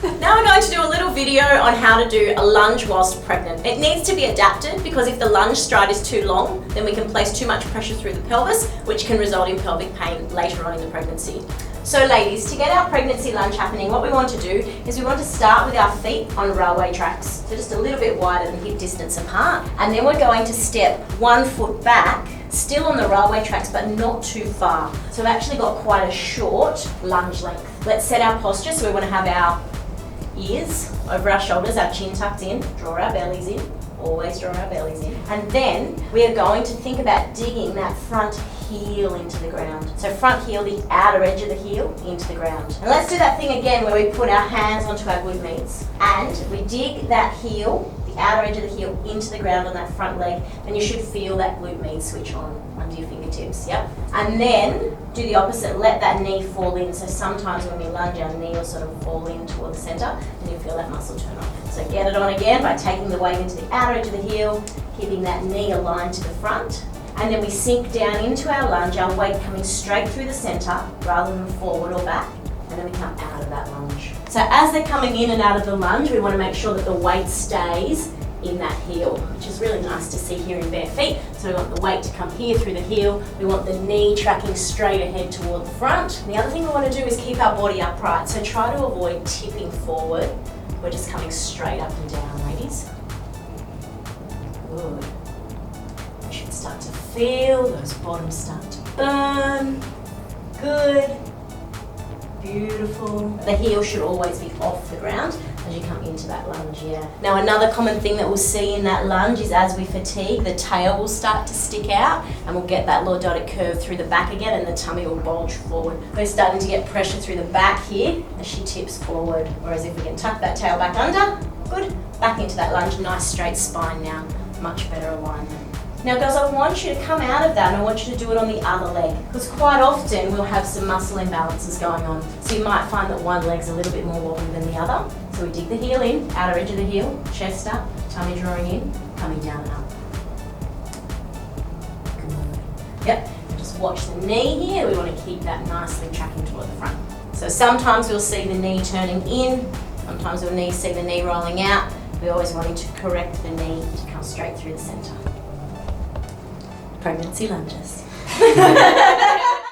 Now we're going to do a little video on how to do a lunge whilst pregnant. It needs to be adapted because if the lunge stride is too long, then we can place too much pressure through the pelvis, which can result in pelvic pain later on in the pregnancy. So ladies, to get our pregnancy lunge happening, what we want to do is we want to start with our feet on railway tracks. So just a little bit wider than hip distance apart. And then we're going to step 1 foot back, still on the railway tracks, but not too far. So we've actually got quite a short lunge length. Let's set our posture. So we want to have our ears over our shoulders, our chin tucked in, draw our bellies in, always draw our bellies in. And then we are going to think about digging that front heel into the ground. So front heel, the outer edge of the heel into the ground. And let's do that thing again where we put our hands onto our glute meats and we dig that heel, the outer edge of the heel into the ground on that front leg, and you should feel that glute med switch on under your fingertips, yep. And then do the opposite, let that knee fall in. So sometimes when we lunge, our knee will sort of fall in toward the center and you feel that muscle turn off. So get it on again by taking the weight into the outer edge of the heel, keeping that knee aligned to the front, and then we sink down into our lunge, our weight coming straight through the center rather than forward or back, and then we come out of that lunge. So as they're coming in and out of the lunge, we want to make sure that the weight stays in that heel, which is really nice to see here in bare feet. So we want the weight to come here through the heel. We want the knee tracking straight ahead toward the front. And the other thing we want to do is keep our body upright. So try to avoid tipping forward. We're just coming straight up and down, ladies. Good. You should start to feel those bottoms start to burn. Good. Beautiful. The heel should always be off the ground as you come into that lunge, yeah. Now another common thing that we'll see in that lunge is as we fatigue, the tail will start to stick out and we'll get that lordotic curve through the back again and the tummy will bulge forward. We're starting to get pressure through the back here as she tips forward. Whereas if we can tuck that tail back under, good, back into that lunge, nice straight spine now, much better alignment. Now girls, I want you to come out of that and I want you to do it on the other leg because quite often we'll have some muscle imbalances going on. So you might find that one leg's a little bit more wobbly than the other. So we dig the heel in, outer edge of the heel, chest up, tummy drawing in, coming down and up. Good. Yep, just watch the knee here. We want to keep that nicely tracking toward the front. So sometimes we'll see the knee turning in, sometimes we'll see the knee rolling out. We're always wanting to correct the knee to come straight through the center. Pregnancy lunges.